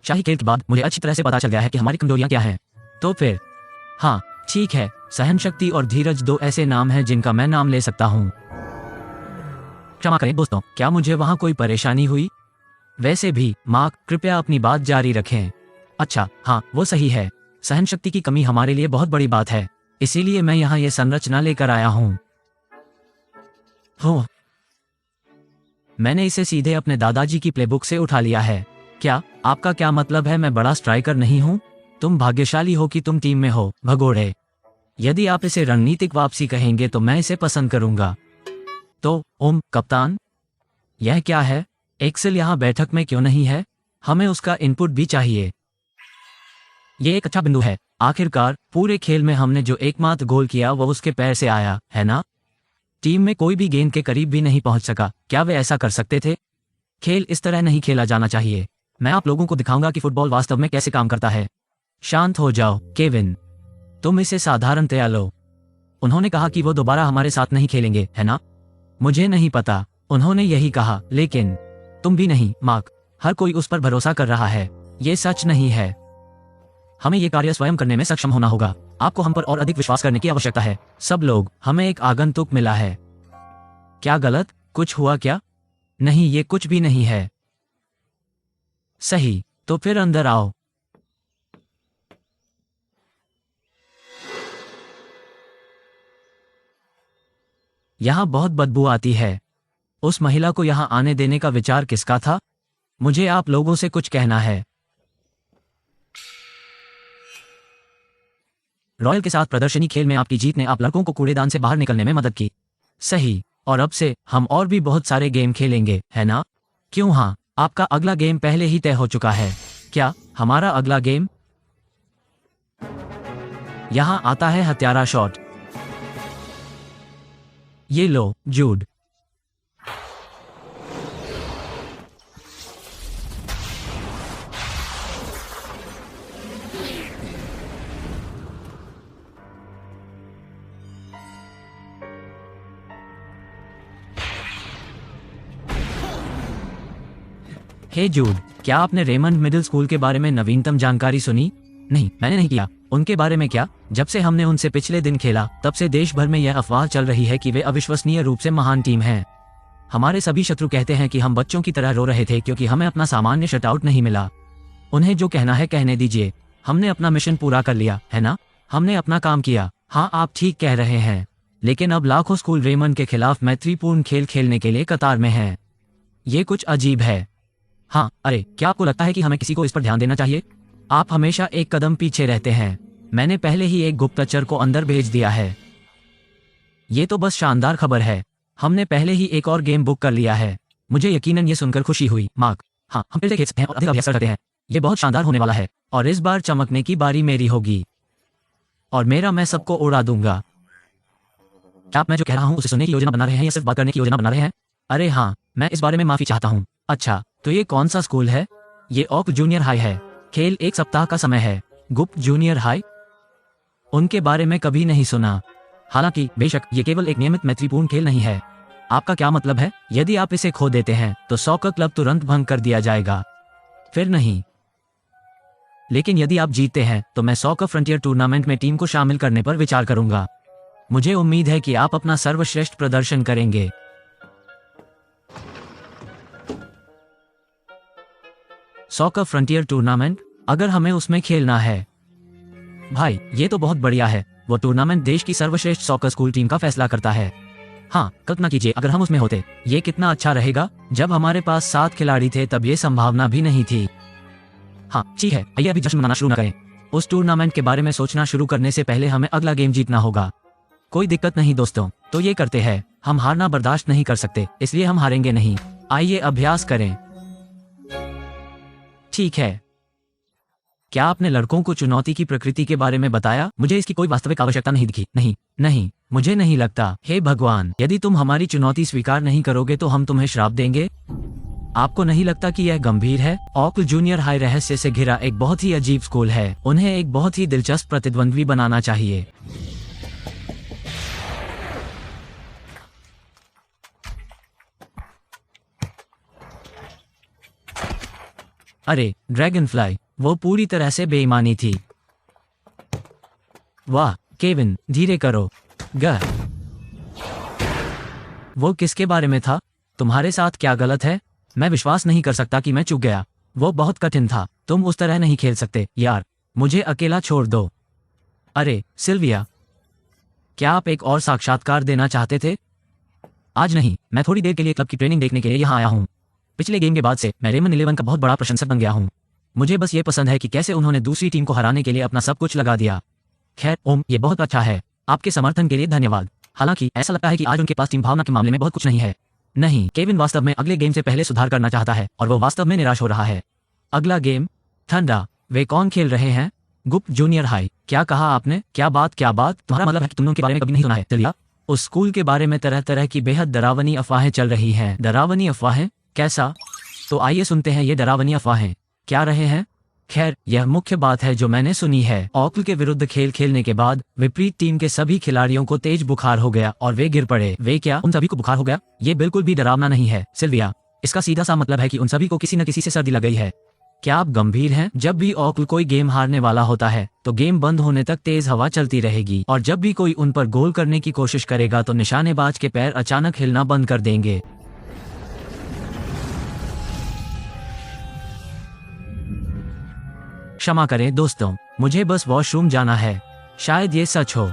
शाही खेल के बाद मुझे अच्छी तरह से पता चल गया है कि हमारी कमजोरियां क्या हैं। तो फिर हाँ ठीक है, सहनशक्ति और धीरज दो ऐसे नाम हैं जिनका मैं नाम ले सकता हूँ। क्षमा करें दोस्तों, क्या मुझे वहाँ कोई परेशानी हुई? वैसे भी मार्क, कृपया अपनी बात जारी रखें। अच्छा हाँ, वो सही है। सहनशक्ति की कमी हमारे लिए बहुत बड़ी बात है, इसीलिए मैं यहाँ ये संरचना लेकर आया हूँ। हो, मैंने इसे सीधे अपने दादाजी की प्लेबुक से उठा लिया है। क्या आपका क्या मतलब है मैं बड़ा स्ट्राइकर नहीं हूँ? तुम भाग्यशाली हो कि तुम टीम में हो, भगोड़े। यदि आप इसे रणनीतिक वापसी कहेंगे तो मैं इसे पसंद करूंगा। तो कप्तान, यह क्या है? एक्सेल यहाँ बैठक में क्यों नहीं है? हमें उसका इनपुट भी चाहिए। ये एक अच्छा बिंदु है। आखिरकार पूरे खेल में हमने जो एकमात्र गोल किया वो उसके पैर से आया, है ना? टीम में कोई भी गेंद के करीब भी नहीं पहुंच सका। क्या वे ऐसा कर सकते थे? खेल इस तरह नहीं खेला जाना चाहिए। मैं आप लोगों को दिखाऊंगा कि फुटबॉल वास्तव में कैसे काम करता है। शांत हो जाओ केविन, तुम इसे साधारणतया लो। उन्होंने कहा कि वो दोबारा हमारे साथ नहीं खेलेंगे, है ना? मुझे नहीं पता, उन्होंने यही कहा, लेकिन तुम भी नहीं मार्क। हर कोई उस पर भरोसा कर रहा है। ये सच नहीं है। हमें ये कार्य स्वयं करने में सक्षम होना होगा। आपको हम पर और अधिक विश्वास करने की आवश्यकता है। सब लोग, हमें एक आगंतुक मिला है। क्या गलत? कुछ हुआ क्या? नहीं, ये कुछ भी नहीं है। सही, तो फिर अंदर आओ। यहाँ बहुत बदबू आती है। उस महिला को यहाँ आने देने का विचार किसका था? मुझे आप लोगों से कुछ कहना है। रॉयल के साथ प्रदर्शनी खेल में आपकी जीत ने आप लड़कों को कूड़ेदान से बाहर निकलने में मदद की। सही, और अब से हम और भी बहुत सारे गेम खेलेंगे, है ना? क्यों हाँ, आपका अगला गेम पहले ही तय हो चुका है। क्या हमारा अगला गेम? यहाँ आता है हत्यारा शॉट। ये लो जूड। हे जूड, क्या आपने रेमंड मिडिल स्कूल के बारे में नवीनतम जानकारी सुनी? नहीं, मैंने नहीं किया। उनके बारे में क्या? जब से हमने उनसे पिछले दिन खेला तब से देश भर में यह अफवाह चल रही है कि वे अविश्वसनीय रूप से महान टीम है। हमारे सभी शत्रु कहते हैं कि हम बच्चों की तरह रो रहे थे क्योंकि हमें अपना सामान्य शटआउट नहीं मिला। उन्हें जो कहना है कहने दीजिए। हमने अपना मिशन पूरा कर लिया, है ना? हमने अपना काम किया। हाँ, आप ठीक कह रहे हैं। लेकिन अब लाखों स्कूल रेमंड के खिलाफ मैत्रीपूर्ण खेल खेलने के लिए कतार में हैं। ये कुछ अजीब है। हाँ, अरे क्या आपको लगता है कि हमें किसी को इस पर ध्यान देना चाहिए? आप हमेशा एक कदम पीछे रहते हैं। मैंने पहले ही एक गुप्तचर को अंदर भेज दिया है। ये तो बस शानदार खबर है। हमने पहले ही एक और गेम बुक कर लिया है। मुझे यकीनन ये सुनकर खुशी हुई, मार्क। हाँ, हम फिर से खेल सकते हैं और अधिक अभ्यास करते हैं। ये बहुत शानदार होने वाला है और इस बार चमकने की बारी मेरी होगी और मैं सबको उड़ा दूंगा। क्या आप मैं जो कह रहा हूँ उसे सुनने की योजना बना रहे हैं या सिर्फ बात करने की योजना बना रहे हैं? अरे हाँ, मैं इस बारे में माफी चाहता हूँ। अच्छा, तो ये कौन सा स्कूल है? ये ओक जूनियर हाई है। खेल 1 सप्ताह का समय है। गुप्त जूनियर हाई? उनके बारे में कभी नहीं सुना। हालांकि बेशक ये केवल एक नियमित मैत्रीपूर्ण खेल नहीं है। आपका क्या मतलब है? यदि आप इसे खो देते हैं तो सॉकर क्लब तुरंत भंग कर दिया जाएगा। फिर नहीं, लेकिन यदि आप जीतते हैं तो मैं सॉकर फ्रंटियर टूर्नामेंट में टीम को शामिल करने पर विचार करूंगा। मुझे उम्मीद है कि आप अपना सर्वश्रेष्ठ प्रदर्शन करेंगे। Soccer frontier tournament? अगर हमें उसमें खेलना है? भाई, ये तो बहुत बढ़िया है। वो टूर्नामेंट देश की सर्वश्रेष्ठ सॉकर स्कूल टीम का फैसला करता है। हाँ, कल्पना कीजिए अगर हम उसमें होते। ये कितना अच्छा रहेगा। जब हमारे पास 7 खिलाड़ी थे तब ये संभावना भी नहीं थी। हाँ ठीक है, आइए अभी जश्न मनाना शुरू न करें। उस टूर्नामेंट के बारे में सोचना शुरू करने से पहले हमें अगला गेम जीतना होगा। कोई दिक्कत नहीं दोस्तों, तो ये करते हैं। हम हारना बर्दाश्त नहीं कर सकते, इसलिए हम हारेंगे नहीं। आइए अभ्यास करें। ठीक है। क्या आपने लड़कों को चुनौती की प्रकृति के बारे में बताया? मुझे इसकी कोई वास्तविक आवश्यकता नहीं दिखी। नहीं, मुझे नहीं लगता। हे भगवान, यदि तुम हमारी चुनौती स्वीकार नहीं करोगे तो हम तुम्हें श्राप देंगे। आपको नहीं लगता कि यह गंभीर है? ओक जूनियर हाई रहस्य से घिरा एक बहुत ही अजीब स्कूल है। उन्हें एक बहुत ही दिलचस्प प्रतिद्वंद्वी बनाना चाहिए। अरे ड्रैगन फ्लाई, वो पूरी तरह से बेईमानी थी। वाह केविन, धीरे करो। वो किसके बारे में था? तुम्हारे साथ क्या गलत है? मैं विश्वास नहीं कर सकता कि मैं चूक गया। वो बहुत कठिन था। तुम उस तरह नहीं खेल सकते यार। मुझे अकेला छोड़ दो। अरे सिल्विया, क्या आप एक और साक्षात्कार देना चाहते थे? आज नहीं, मैं थोड़ी देर के लिए क्लब की ट्रेनिंग देखने के लिए यहाँ आया हूँ। पिछले गेम के बाद से मैं रेमन 11 का बहुत बड़ा प्रशंसक बन गया हूँ। मुझे बस ये पसंद है कि कैसे उन्होंने दूसरी टीम को हराने के लिए अपना सब कुछ लगा दिया। खैर ओम, ये बहुत अच्छा है। आपके समर्थन के लिए धन्यवाद। हालांकि ऐसा लगता है कि आज उनके पास टीम भावना के मामले में बहुत कुछ नहीं है। नहीं, केविन वास्तव में अगले गेम से पहले सुधार करना चाहता है और वो वास्तव में निराश हो रहा है। अगला गेम ठंडा। वे कौन खेल रहे हैं? गुप्त जूनियर हाई। क्या कहा आपने? क्या बात तुम्हारा मतलब है कि तुमने उनके बारे में कभी नहीं सुना है? चलिए, उस स्कूल के बारे में तरह तरह की बेहद डरावनी अफवाहें चल रही हैं। डरावनी अफवाहें? कैसा? तो आइए सुनते हैं ये डरावनी अफवाहें क्या रहे हैं। खैर, यह मुख्य बात है जो मैंने सुनी है। ऑकल के विरुद्ध खेल खेलने के बाद विपरीत टीम के सभी खिलाड़ियों को तेज बुखार हो गया और वे गिर पड़े। वे क्या, उन सभी को बुखार हो गया? ये बिल्कुल भी डरावना नहीं है सिल्विया। इसका सीधा सा मतलब है कि उन सभी को किसी न किसी से सर्दी लग गई है। क्या आप गंभीर हैं? जब भी ऑकल कोई गेम हारने वाला होता है तो गेम बंद होने तक तेज हवा चलती रहेगी और जब भी कोई उन पर गोल करने की कोशिश करेगा तो निशानेबाज के पैर अचानक हिलना बंद कर देंगे। क्षमा करें दोस्तों, मुझे बस वॉशरूम जाना है। शायद ये सच हो।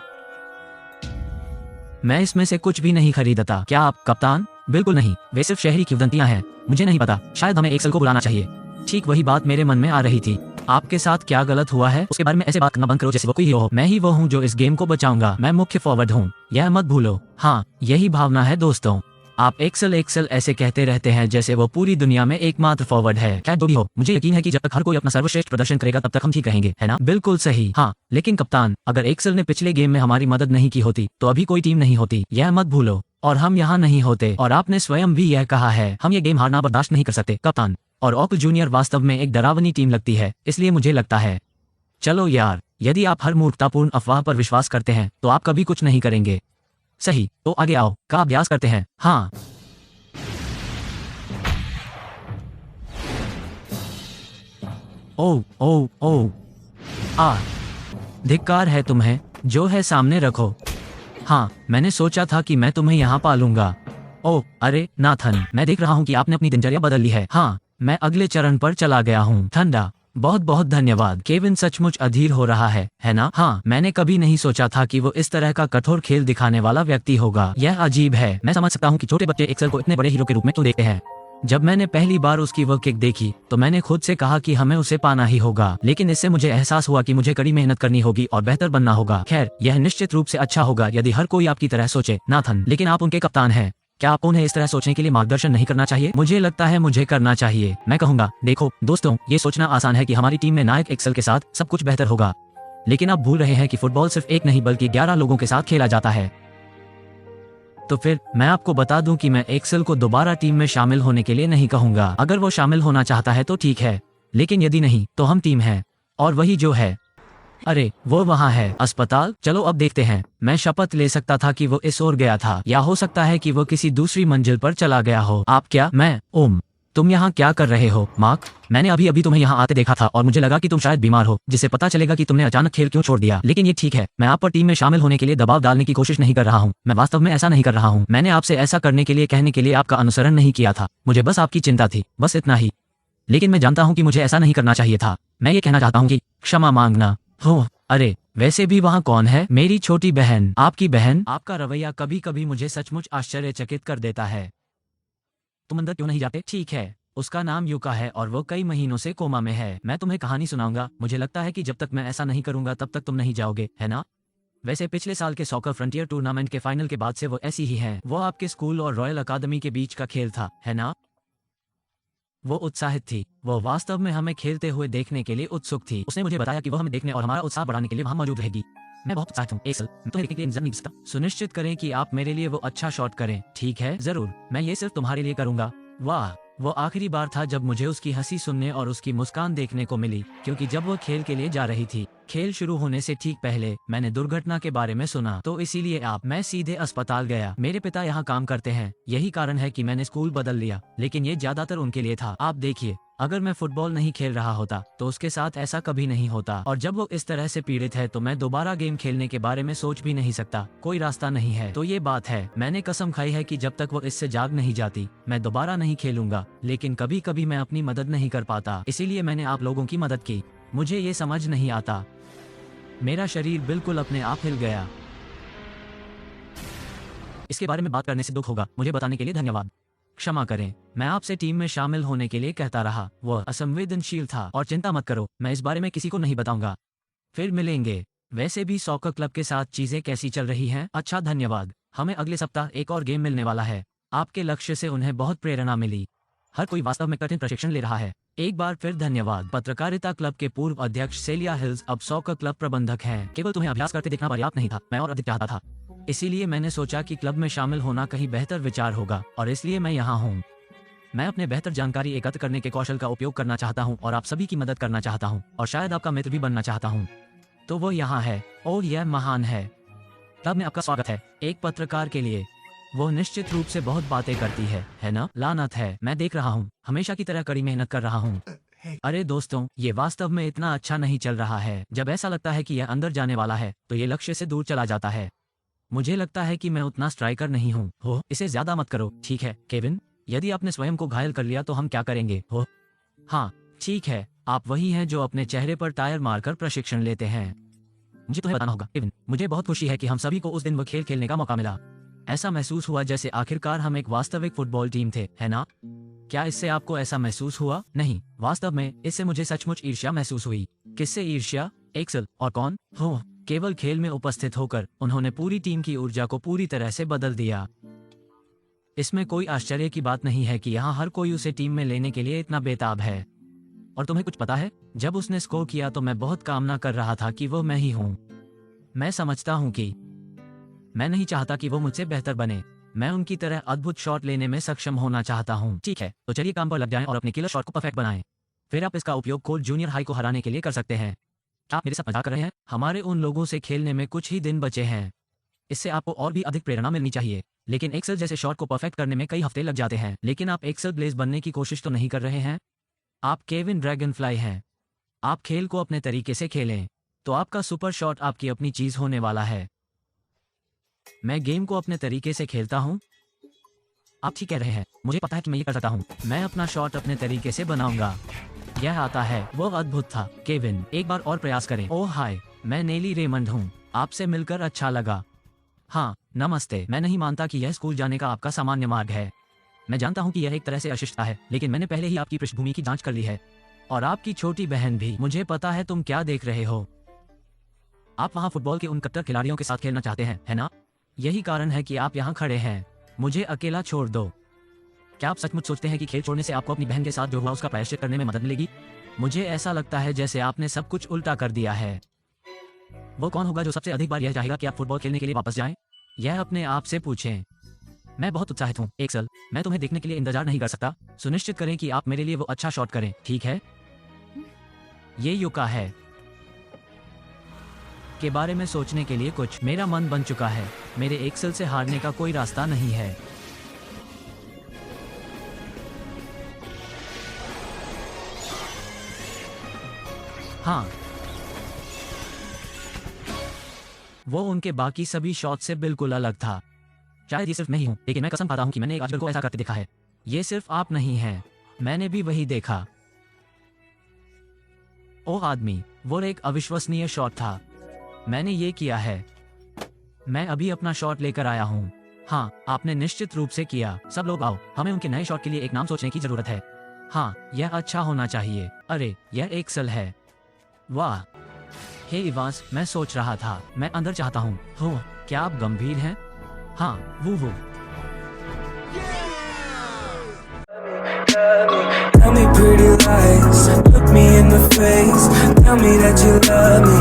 मैं इसमें से कुछ भी नहीं खरीदता। क्या आप कप्तान? बिल्कुल नहीं, वे सिर्फ शहरी किंवदंतियां हैं। मुझे नहीं पता, शायद हमें एक्सेल को बुलाना चाहिए। ठीक वही बात मेरे मन में आ रही थी। आपके साथ क्या गलत हुआ है उसके बारे में ऐसे बात करना बंद करो जैसे वो कोई हीरो हो। मैं ही वो हूँ जो इस गेम को बचाऊंगा। मैं मुख्य फॉरवर्ड हूँ, यह मत भूलो। हाँ, यही भावना है दोस्तों। आप एक्सेल ऐसे कहते रहते हैं जैसे वो पूरी दुनिया में एकमात्र फॉरवर्ड है। क्या जो भी हो, मुझे यकीन है कि जब तक हर कोई अपना सर्वश्रेष्ठ प्रदर्शन करेगा तब तक हम ठीक रहेंगे, है ना? बिल्कुल सही। हाँ, लेकिन कप्तान, अगर एक्सेल ने पिछले गेम में हमारी मदद नहीं की होती तो अभी कोई टीम नहीं होती, यह मत भूलो। और हम यहाँ नहीं होते। और आपने स्वयं भी यह कहा है। हम ये गेम हारना बर्दाश्त नहीं कर सकते कप्तान। और ऑकल जूनियर वास्तव में एक डरावनी टीम लगती है, इसलिए मुझे लगता है। चलो यार, यदि आप हर मूर्खतापूर्ण अफवाह पर विश्वास करते हैं तो आप कभी कुछ नहीं करेंगे। सही, तो आगे आओ का अभ्यास करते हैं। हाँ, ओ ओ ओ धिक्कार है तुम्हें। जो है सामने रखो। हाँ, मैंने सोचा था कि मैं तुम्हें यहाँ पालूंगा। ओह अरे नाथन, मैं देख रहा हूँ कि आपने अपनी दिनचर्या बदल ली है। हाँ, मैं अगले चरण पर चला गया हूँ। ठंडा। बहुत बहुत धन्यवाद। केविन सचमुच अधीर हो रहा है ना? हाँ, मैंने कभी नहीं सोचा था कि वो इस तरह का कठोर खेल दिखाने वाला व्यक्ति होगा। यह अजीब है। मैं समझ सकता हूँ कि छोटे बच्चे एक्सेल को इतने बड़े हीरो के रूप में क्यों देखते हैं। जब मैंने पहली बार उसकी वो किक देखी तो मैंने खुद से कहा कि हमें उसे पाना ही होगा, लेकिन इससे मुझे एहसास हुआ कि मुझे कड़ी मेहनत करनी होगी और बेहतर बनना होगा। खैर, यह निश्चित रूप से अच्छा होगा यदि हर कोई आपकी तरह सोचे नाथन, लेकिन आप उनके कप्तान हैं। क्या आपको उन्हें इस तरह सोचने के लिए मार्गदर्शन नहीं करना चाहिए? मुझे लगता है मुझे करना चाहिए। मैं कहूंगा, देखो दोस्तों, ये सोचना आसान है कि हमारी टीम में नायक एक्सेल के साथ सब कुछ बेहतर होगा, लेकिन आप भूल रहे हैं कि फुटबॉल सिर्फ एक नहीं बल्कि 11 लोगों के साथ खेला जाता है। तो फिर मैं आपको बता दूं कि मैं एक्सेल को दोबारा टीम में शामिल होने के लिए नहीं कहूंगा। अगर वो शामिल होना चाहता है तो ठीक है, लेकिन यदि नहीं तो हम टीम हैं। और वही जो है। अरे वो वहाँ है, अस्पताल। चलो अब देखते हैं। मैं शपथ ले सकता था कि वो इस ओर गया था, या हो सकता है कि वो किसी दूसरी मंजिल पर चला गया हो। आप क्या? मैं ओम, तुम यहाँ क्या कर रहे हो? मार्क, मैंने अभी अभी तुम्हें यहाँ आते देखा था और मुझे लगा कि तुम शायद बीमार हो, जिससे पता चलेगा कि तुमने अचानक खेल क्यों छोड़ दिया। लेकिन ये ठीक है, मैं आप पर टीम में शामिल होने के लिए दबाव डालने की कोशिश नहीं कर रहा हूँ। मैं वास्तव में ऐसा नहीं कर रहा हूँ। मैंने आपसे ऐसा करने के लिए कहने के लिए आपका अनुसरण नहीं किया था। मुझे बस आपकी चिंता थी, बस इतना ही। लेकिन मैं जानता हूँ कि मुझे ऐसा नहीं करना चाहिए था। मैं ये कहना चाहता हूँ कि क्षमा मांगना हो। अरे वैसे भी वहाँ कौन है? मेरी छोटी बहन। आपकी बहन? आपका रवैया कभी कभी मुझे सचमुच आश्चर्यचकित कर देता है। तुम अंदर क्यों नहीं जाते? ठीक है, उसका नाम युका है और वो कई महीनों से कोमा में है। मैं तुम्हें कहानी सुनाऊंगा। मुझे लगता है कि जब तक मैं ऐसा नहीं करूंगा तब तक तुम नहीं जाओगे, है ना? वैसे पिछले साल के सॉकर फ्रंटियर टूर्नामेंट के फाइनल के बाद से वो ऐसी ही है। वो आपके स्कूल और रॉयल अकादमी के बीच का खेल था, है ना? वो उत्साहित थी। वो वास्तव में हमें खेलते हुए देखने के लिए उत्सुक थी। उसने मुझे बताया कि वो हमें देखने और हमारा उत्साह बढ़ाने के लिए वहाँ मौजूद रहेगी। मैं बहुत उत्साहित हूँ एक्सेल, मैं तुम्हें देखने के लिए इंतजार नहीं कर सकता। सुनिश्चित करें कि आप मेरे लिए वो अच्छा शॉट करें। ठीक है, जरूर, मैं ये सिर्फ तुम्हारे लिए करूंगा। वाह, वो आखिरी बार था जब मुझे उसकी हंसी सुनने और उसकी मुस्कान देखने को मिली, क्योंकि जब वो खेल के लिए जा रही थी। खेल शुरू होने से ठीक पहले मैंने दुर्घटना के बारे में सुना, तो इसीलिए मैं सीधे अस्पताल गया। मेरे पिता यहाँ काम करते हैं, यही कारण है कि मैंने स्कूल बदल लिया, लेकिन ये ज्यादातर उनके लिए था। आप देखिए, अगर मैं फुटबॉल नहीं खेल रहा होता तो उसके साथ ऐसा कभी नहीं होता, और जब वो इस तरह से पीड़ित है तो मैं दोबारा गेम खेलने के बारे में सोच भी नहीं सकता। कोई रास्ता नहीं है। तो ये बात है, मैंने कसम खाई है कि जब तक वो इससे जाग नहीं जाती मैं दोबारा नहीं खेलूंगा। लेकिन कभी कभी मैं अपनी मदद नहीं कर पाता, इसीलिए मैंने आप लोगों की मदद की। मुझे ये समझ नहीं आता। मेरा शरीर बिल्कुल अपने आप हिल गया। इसके बारे में बात करने से दुख होगा, मुझे बताने के लिए धन्यवाद। क्षमा करें, मैं आपसे टीम में शामिल होने के लिए कहता रहा। वह असंवेदनशील था। और चिंता मत करो, मैं इस बारे में किसी को नहीं बताऊंगा। फिर मिलेंगे। वैसे भी सॉकर क्लब के साथ चीजें कैसी चल रही हैं? अच्छा, धन्यवाद। हमें अगले सप्ताह एक और गेम मिलने वाला है। आपके लक्ष्य से उन्हें बहुत प्रेरणा मिली। हर कोई वास्तव में कठिन प्रशिक्षण ले रहा है। एक बार फिर धन्यवाद। पत्रकारिता क्लब के पूर्व अध्यक्ष सेलिया हिल्स अब सॉकर क्लब प्रबंधक हैं। केवल तुम्हें अभ्यास करते देखना पर्याप्त नहीं था, मैं और अधिक चाहता था। इसीलिए मैंने सोचा कि क्लब में शामिल होना कहीं बेहतर विचार होगा, और इसलिए मैं यहाँ हूँ। मैं अपने बेहतर जानकारी एकत्र करने के कौशल का उपयोग करना चाहता हूँ और आप सभी की मदद करना चाहता हूँ, और शायद आपका मित्र भी बनना चाहता हूँ। तो वो यहाँ है। और यह महान है। क्लब में आपका स्वागत है। एक पत्रकार के लिए वो निश्चित रूप से बहुत बातें करती है ना? लानत है, मैं देख रहा हूँ, हमेशा की तरह कड़ी मेहनत कर रहा हूँ। अरे दोस्तों, ये वास्तव में इतना अच्छा नहीं चल रहा है। जब ऐसा लगता है कि यह अंदर जाने वाला है तो ये लक्ष्य से दूर चला जाता है। मुझे लगता है कि मैं उतना स्ट्राइकर नहीं हूँ। हो, इसे ज्यादा मत करो, ठीक है केविन? यदि आपने स्वयं को घायल कर लिया तो हम क्या करेंगे? हो, हाँ ठीक है, आप वही हैं जो अपने चेहरे पर टायर मारकर प्रशिक्षण लेते हैं। मुझे तुम्हें बताना होगा केविन, मुझे बहुत खुशी है कि हम सभी को उस दिन वो खेल खेलने का मौका मिला। ऐसा महसूस हुआ जैसे आखिरकार हम एक वास्तविक फुटबॉल टीम थे, है ना? क्या इससे आपको ऐसा महसूस हुआ? नहीं, वास्तव में इससे मुझे सचमुच ईर्ष्या महसूस हुई। किससे ईर्ष्या? एक्सेल। और कौन? हो, केवल खेल में उपस्थित होकर उन्होंने पूरी टीम की ऊर्जा को पूरी तरह से बदल दिया। इसमें कोई आश्चर्य की बात नहीं है कि यहाँ हर कोई उसे टीम में लेने के लिए इतना बेताब है। और तुम्हें कुछ पता है, जब उसने स्कोर किया तो मैं बहुत कामना कर रहा था कि वो मैं ही हूँ। मैं समझता हूँ कि मैं नहीं चाहता कि वो मुझसे बेहतर बने। मैं उनकी तरह अद्भुत शॉट लेने में सक्षम होना चाहता हूँ। ठीक है, तो चलिए काम पर लग जाएं और अपने किलर शॉट को परफेक्ट बनाएं। फिर आप इसका उपयोग कोल जूनियर हाई को हराने के लिए कर सकते हैं। आप मेरे साथ मजाक कर रहे हैं? हमारे उन लोगों से खेलने में कुछ ही दिन बचे हैं। इससे आपको और भी अधिक प्रेरणा मिलनी चाहिए। लेकिन एक्सेल जैसे शॉट को परफेक्ट करने में कई हफ्ते लग जाते हैं। लेकिन आप एक्सेल ब्लेज बनने की कोशिश तो नहीं कर रहे हैं? आप केविन ड्रैगनफ्लाई हैं। आप खेल को अपने तरीके से खेलें, तो आपका सुपर शॉट आपकी अपनी चीज होने वाला है। मैं गेम को अपने तरीके से खेलता हूँ। आप ठीक कह रहे हैं, मुझे पता है कि मैं ये कर सकता हूँ। मैं अपना शॉट अपने तरीके से बनाऊंगा। यह आता है। वो अद्भुत था केविन, एक बार और प्रयास करें। ओह हाय, मैं नेली रेमंड हूँ। आपसे मिलकर अच्छा लगा। हाँ, नमस्ते। मैं नहीं मानता कि यह स्कूल जाने का आपका सामान्य मार्ग है। मैं जानता हूँ कि यह एक तरह से अशिष्टता है, लेकिन मैंने पहले ही आपकी पृष्ठभूमि की जांच कर ली है, और आपकी छोटी बहन भी। मुझे पता है तुम क्या देख रहे हो। आप वहाँ फुटबॉल के उन कट्टर खिलाड़ियों के साथ खेलना चाहते हैं, है ना? यही कारण है कि आप यहाँ खड़े हैं। मुझे अकेला छोड़ दो। क्या आप सचमुच सोचते हैं कि खेल छोड़ने से आपको अपनी बहन के साथ जो हुआ उसका प्रायश्चित करने में मदद मिलेगी? मुझे ऐसा लगता है जैसे आपने सब कुछ उल्टा कर दिया है। वो कौन होगा जो सबसे अधिक बार यह चाहेगा कि आप फुटबॉल खेलने के लिए वापस जाएं? यह अपने आप से पूछें। मैं बहुत उत्साहित हूँ एक्सेल। मैं तुम्हें देखने के लिए इंतजार नहीं कर सकता। सुनिश्चित करें कि आप मेरे लिए वो अच्छा शॉट करें, ठीक है? ये युका है के बारे में सोचने के लिए कुछ। मेरा मन बन चुका है। मेरे एक्सेल से हारने का कोई रास्ता नहीं है। हाँ, वो उनके बाकी सभी शॉट से बिल्कुल अलग था। शायद ये सिर्फ मैं ही हूं, लेकिन मैं कसम खाता हूं कि मैंने एक आजकल को ऐसा करते देखा है। ये सिर्फ आप नहीं हैं, मैंने भी वही देखा। ओ आदमी, वो एक अविश्वसनीय शॉट था। मैंने ये किया है। मैं अभी अपना शॉट लेकर आया हूँ। हाँ, आपने निश्चित रूप से किया। सब लोग आओ, हमें उनके नए शॉट के लिए एक नाम सोचने की जरूरत है। हाँ, यह अच्छा होना चाहिए। अरे, यह एक्सेल है। वाह। हे इवांस, मैं सोच रहा था, मैं अंदर चाहता हूँ। हो, क्या आप गंभीर हैं? हाँ, वो। Tell me pretty lies, look me in the face, tell me that you love me.